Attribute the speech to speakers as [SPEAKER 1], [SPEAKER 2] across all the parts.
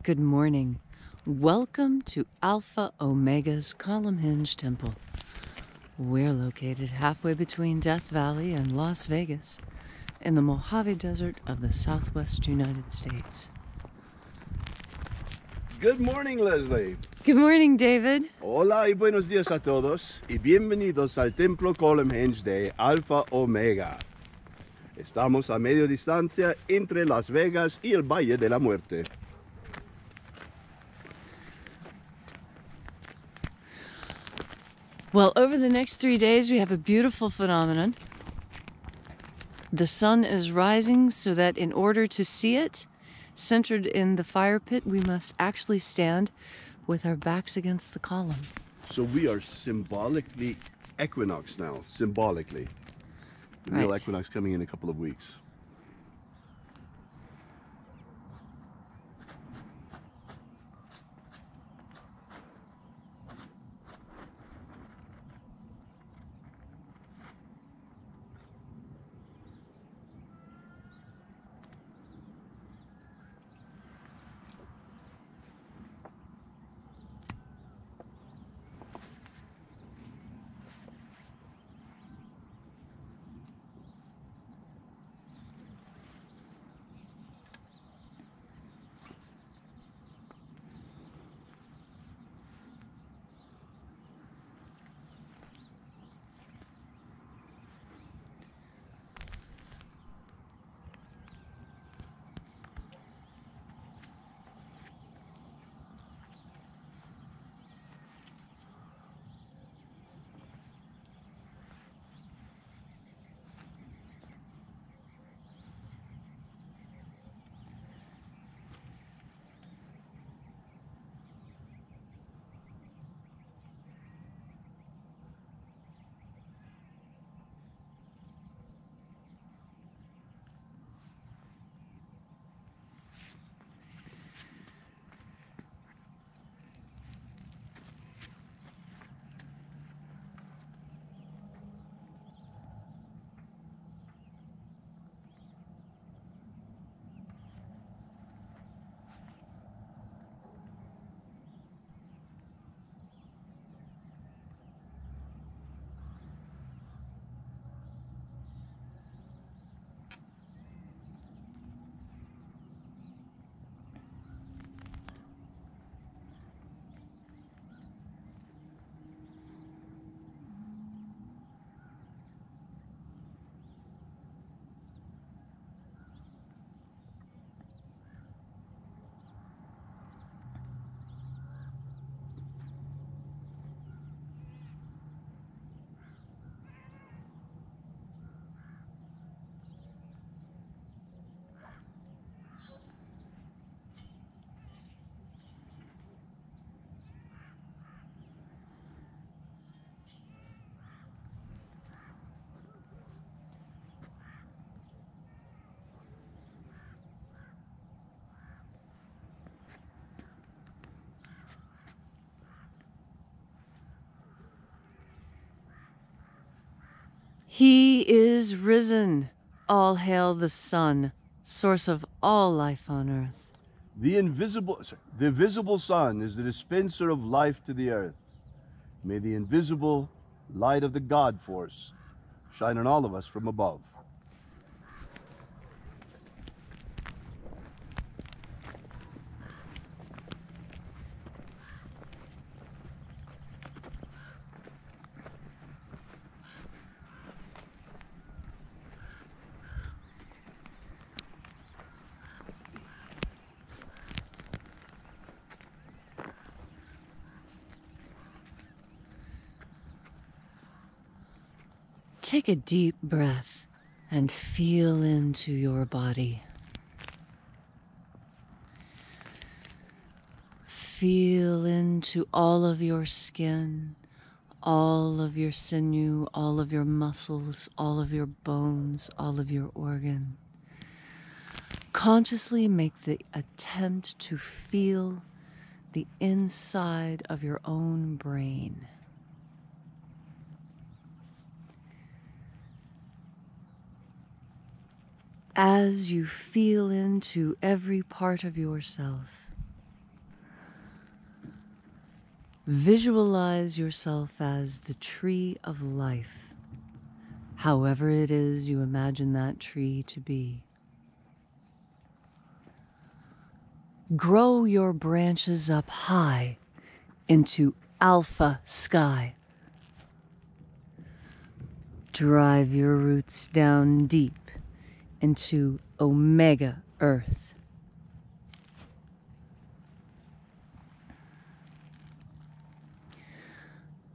[SPEAKER 1] Good morning. Welcome to Alpha Omega's Column Hinge Temple. We're located halfway between Death Valley and Las Vegas in the Mojave Desert of the Southwest United States.
[SPEAKER 2] Good morning, Leslie.
[SPEAKER 1] Good morning, David.
[SPEAKER 2] Hola y buenos días a todos y bienvenidos al Templo Column Hinge de Alpha Omega. Estamos a media distancia entre Las Vegas y el Valle de la Muerte.
[SPEAKER 1] Well, over the next 3 days, we have a beautiful phenomenon. The sun is rising so that in order to see it, centered in the fire pit, we must actually stand with our backs against the column.
[SPEAKER 2] So we are symbolically equinox now, symbolically. The real equinox coming in a couple of weeks.
[SPEAKER 1] He is risen. All hail the sun, source of all life on earth.
[SPEAKER 2] The visible sun is the dispenser of life to the earth. May the invisible light of the God force shine on all of us from above.
[SPEAKER 1] Take a deep breath and feel into your body. Feel into all of your skin, all of your sinew, all of your muscles, all of your bones, all of your organ. Consciously make the attempt to feel the inside of your own brain. As you feel into every part of yourself, Visualize yourself as the tree of life, however it is you imagine that tree to be. Grow your branches up high into alpha sky. Drive your roots down deep into Omega earth.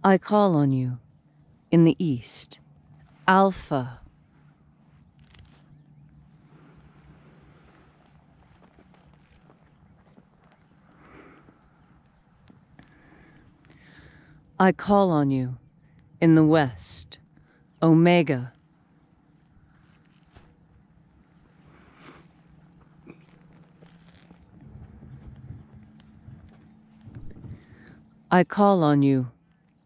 [SPEAKER 1] I call on you in the east, Alpha. I call on you in the west, Omega. I call on you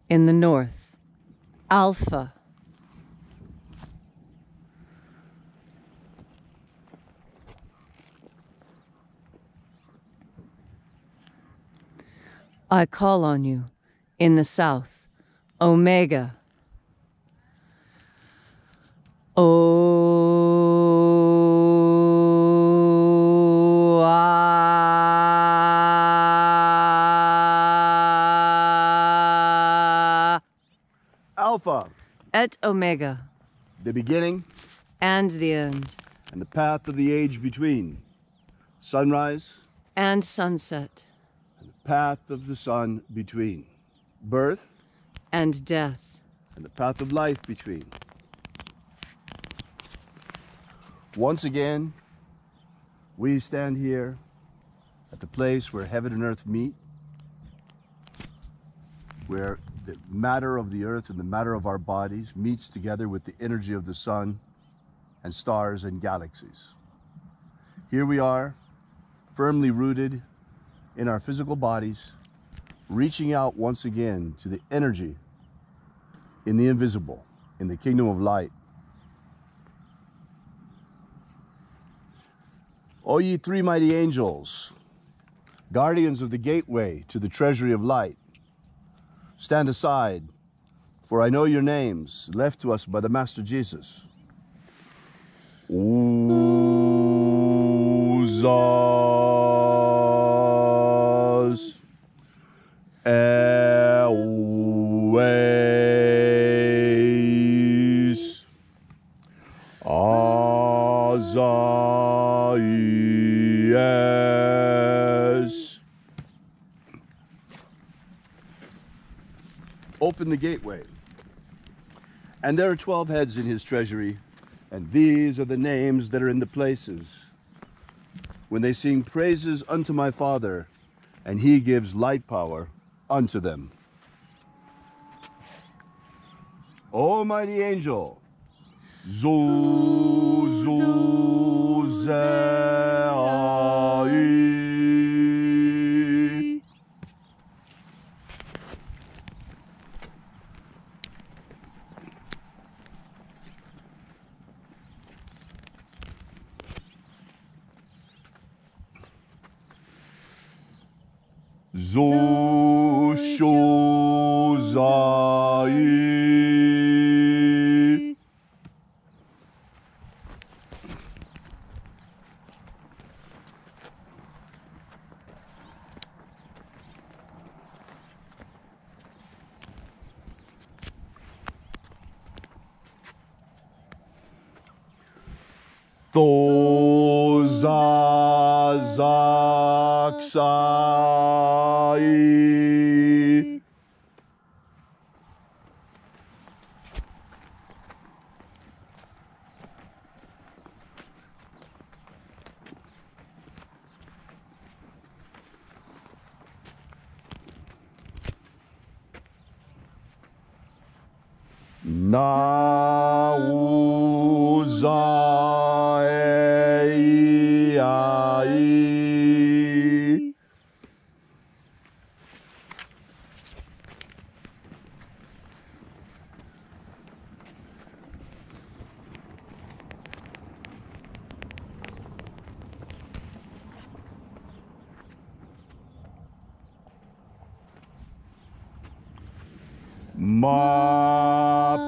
[SPEAKER 1] in the north, Alpha. I call on you in the south, Omega.
[SPEAKER 2] Alpha,
[SPEAKER 1] Et Omega,
[SPEAKER 2] the beginning
[SPEAKER 1] and the end,
[SPEAKER 2] and the path of the age between. Sunrise
[SPEAKER 1] and sunset,
[SPEAKER 2] and the path of the sun between. Birth
[SPEAKER 1] and death,
[SPEAKER 2] and the path of life between. Once again, we stand here at the place where heaven and earth meet, where the matter of the earth and the matter of our bodies meets together with the energy of the sun and stars and galaxies. Here we are, firmly rooted in our physical bodies, reaching out once again to the energy in the invisible, in the kingdom of light. O ye three mighty angels, guardians of the gateway to the treasury of light, stand aside, for I know your names, left to us by the Master Jesus. Uzas Airways Azaies. Open the gateway. And there are 12 heads in his treasury, and these are the names that are in the places. When they sing praises unto my Father, and he gives light power unto them. O mighty angel, Zuzuzai. Zoshozai. Thozazaksai. Nauzai. Mapazaz.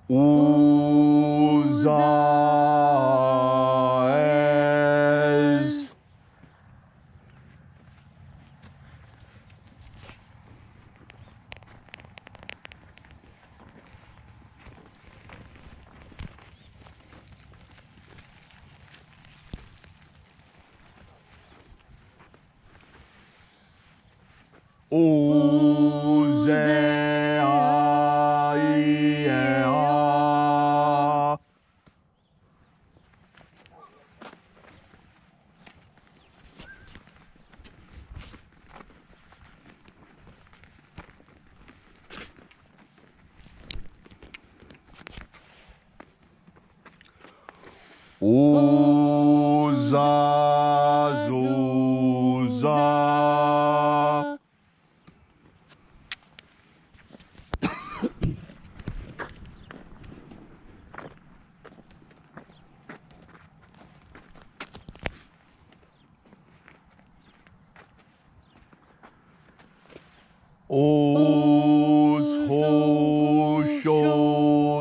[SPEAKER 2] Uzaes. Uzeaia. Uzazuza.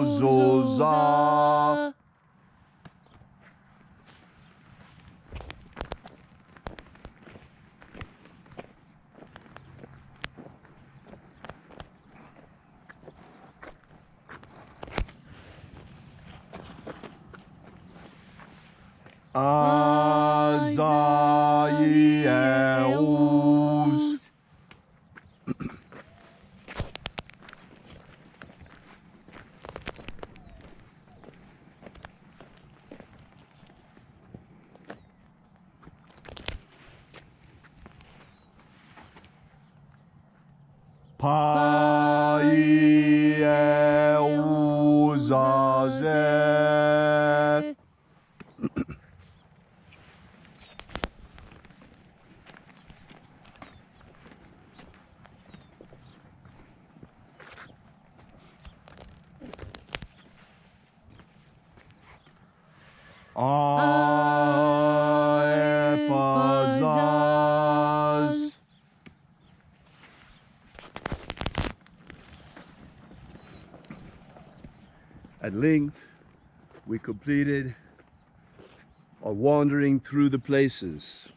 [SPEAKER 2] Hoshozoza. Azaiels. Paieuzaze. Aepazaz. At length, we completed our wandering through the places.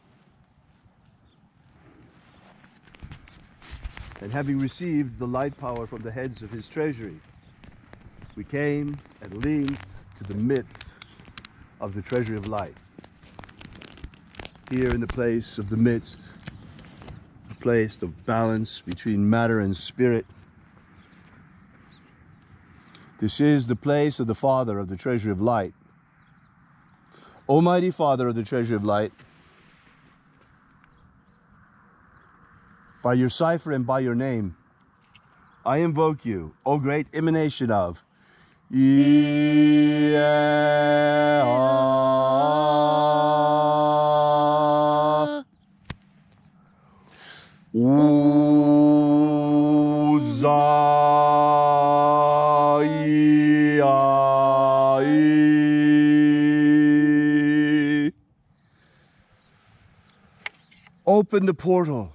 [SPEAKER 2] And having received the light power from the heads of his treasury, we came at length to the midst of the treasury of light. Here in the place of the midst, a place of balance between matter and spirit. This is the place of the Father of the treasury of light. Almighty Father of the treasury of light, by your cipher and by your name, I invoke you, O great emanation of Open the portal.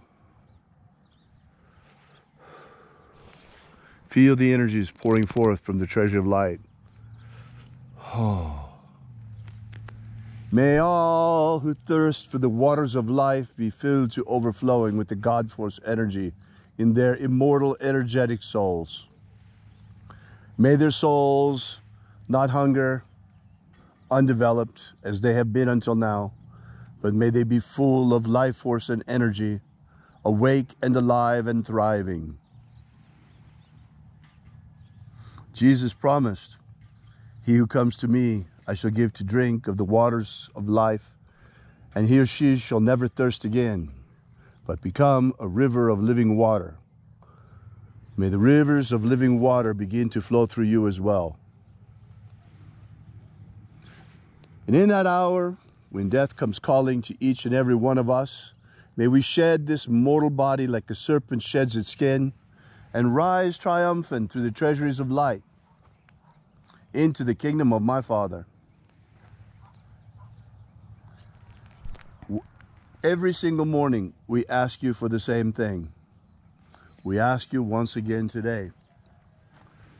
[SPEAKER 2] Feel the energies pouring forth from the treasury of light. Oh. May all who thirst for the waters of life be filled to overflowing with the God Force energy in their immortal energetic souls. May their souls not hunger, undeveloped as they have been until now, but may they be full of life force and energy, awake and alive and thriving. Jesus promised, "He who comes to me, I shall give to drink of the waters of life, and he or she shall never thirst again, but become a river of living water." May the rivers of living water begin to flow through you as well. And in that hour when death comes calling to each and every one of us, may we shed this mortal body like a serpent sheds its skin and rise triumphant through the treasuries of light into the kingdom of my Father. Every single morning, we ask you for the same thing. We ask you once again today,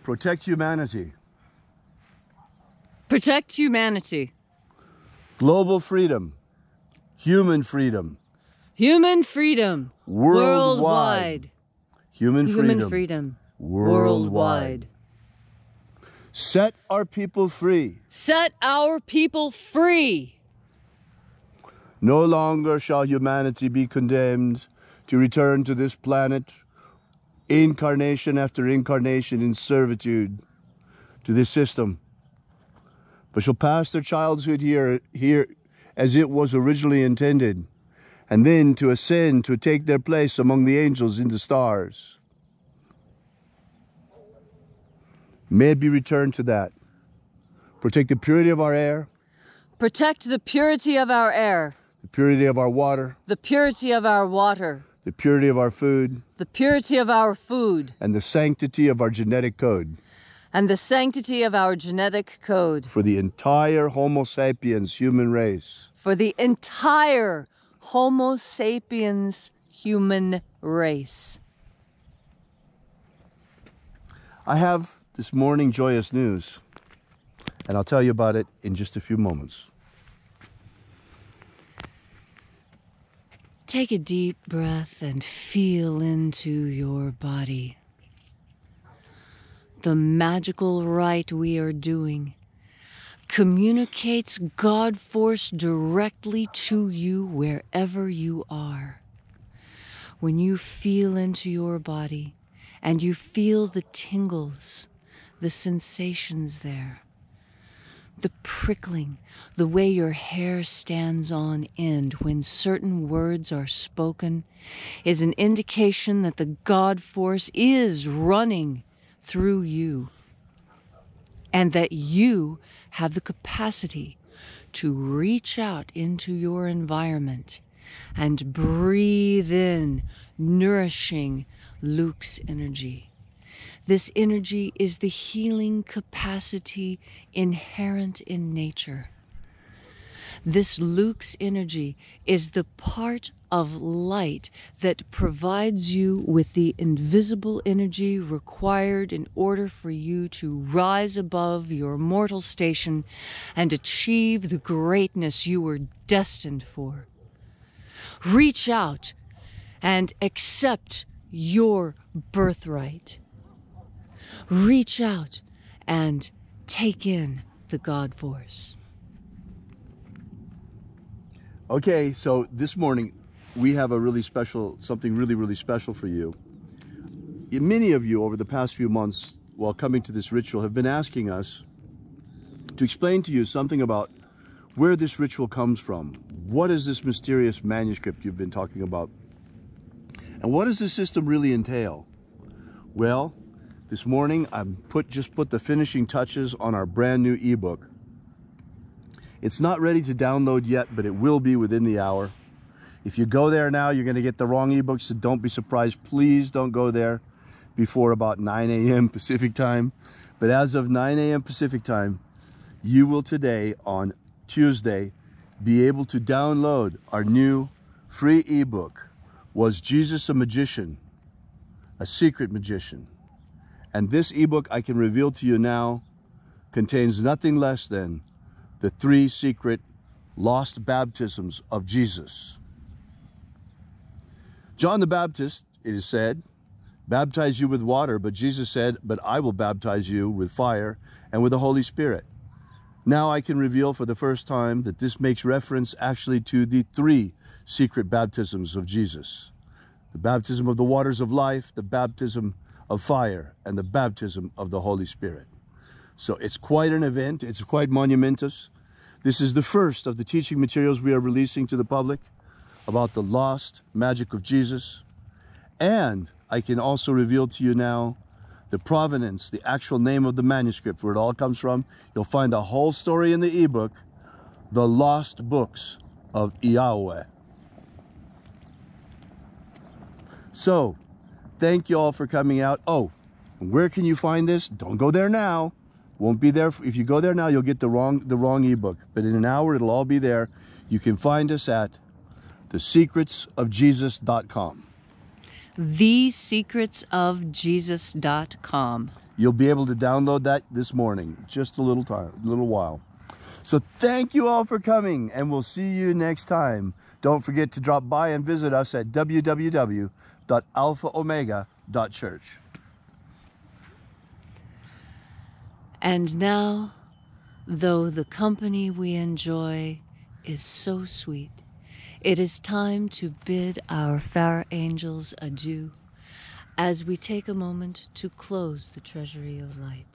[SPEAKER 2] protect humanity.
[SPEAKER 1] Protect humanity.
[SPEAKER 2] Global freedom. Human freedom.
[SPEAKER 1] Human freedom.
[SPEAKER 2] Worldwide. Human
[SPEAKER 1] freedom.
[SPEAKER 2] Worldwide. Set our people free.
[SPEAKER 1] Set our people free.
[SPEAKER 2] No longer shall humanity be condemned to return to this planet, incarnation after incarnation in servitude to this system, but shall pass their childhood here as it was originally intended, and then to ascend to take their place among the angels in the stars. May it be returned to that. Protect the purity of our air.
[SPEAKER 1] Protect the purity of our air.
[SPEAKER 2] The purity of our water.
[SPEAKER 1] The purity of our water.
[SPEAKER 2] The purity of our food.
[SPEAKER 1] The purity of our food.
[SPEAKER 2] And the sanctity of our genetic code.
[SPEAKER 1] And the sanctity of our genetic code.
[SPEAKER 2] For the entire Homo sapiens human race.
[SPEAKER 1] For the entire Homo sapiens human race.
[SPEAKER 2] I have this morning joyous news, and I'll tell you about it in just a few moments.
[SPEAKER 1] Take a deep breath and feel into your body. The magical rite we are doing communicates God force directly to you wherever you are. When you feel into your body and you feel the tingles, the sensations there, the prickling, the way your hair stands on end when certain words are spoken is an indication that the God force is running through you, and that you have the capacity to reach out into your environment and breathe in nourishing Luke's energy. This energy is the healing capacity inherent in nature. This Luke's energy is the part of light that provides you with the invisible energy required in order for you to rise above your mortal station and achieve the greatness you were destined for. Reach out and accept your birthright. Reach out and take in the God force.
[SPEAKER 2] Okay, so this morning we have a really special, something really special for you. Many of you over the past few months while coming to this ritual have been asking us to explain to you something about where this ritual comes from. What is this mysterious manuscript you've been talking about? And what does this system really entail? Well, this morning I've just put the finishing touches on our brand new ebook. It's not ready to download yet, but it will be within the hour. If you go there now, you're going to get the wrong ebook, so don't be surprised. Please don't go there before about 9 a.m. Pacific time. But as of 9 a.m. Pacific time, you will today, on Tuesday, be able to download our new free ebook, Was Jesus a Magician? A Secret Magician. And this ebook, I can reveal to you now, contains nothing less than the 3 secret lost baptisms of Jesus. John the Baptist, it is said, baptized you with water, but Jesus said, but I will baptize you with fire and with the Holy Spirit. Now I can reveal for the first time that this makes reference actually to the 3 secret baptisms of Jesus. The baptism of the waters of life, the baptism of fire, and the baptism of the Holy Spirit. So it's quite an event. It's quite monumentous. This is the first of the teaching materials we are releasing to the public about the lost magic of Jesus. And I can also reveal to you now the provenance, the actual name of the manuscript, where it all comes from. You'll find the whole story in the ebook, the lost books of Yahweh. So, thank you all for coming out. Oh, where can you find this? Don't go there now. Won't be there. If you go there now, you'll get the wrong ebook. But in an hour, it'll all be there. You can find us at thesecretsofjesus.com.
[SPEAKER 1] thesecretsofjesus.com.
[SPEAKER 2] You'll be able to download that this morning. Just a little while. So thank you all for coming, and we'll see you next time. Don't forget to drop by and visit us at www.alphaomega.church.
[SPEAKER 1] And now, though the company we enjoy is so sweet, it is time to bid our fair angels adieu as we take a moment to close the treasury of light.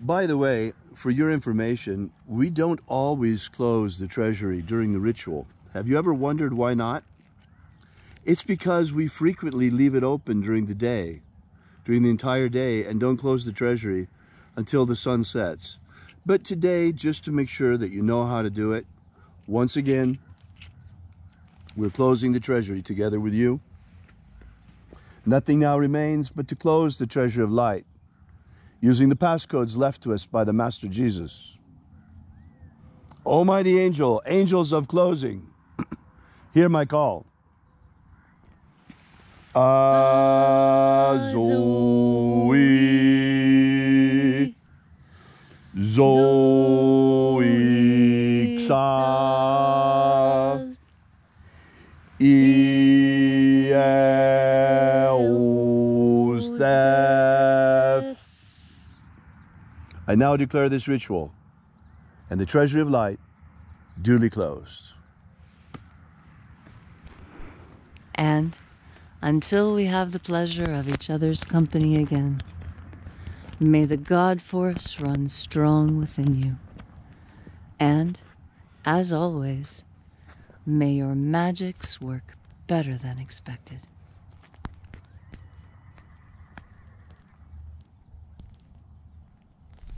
[SPEAKER 2] By the way, for your information, we don't always close the treasury during the ritual. Have you ever wondered why not? It's because we frequently leave it open during the day, during the entire day, and don't close the treasury until the sun sets. But today, just to make sure that you know how to do it, once again, we're closing the treasury together with you. Nothing now remains but to close the treasury of light using the passcodes left to us by the Master Jesus. Almighty angel, angels of closing, hear my call. Zoe, Zoe, Xa, I now declare this ritual and the treasury of light duly closed.
[SPEAKER 1] And until we have the pleasure of each other's company again, may the God force run strong within you. And, as always, may your magics work better than expected.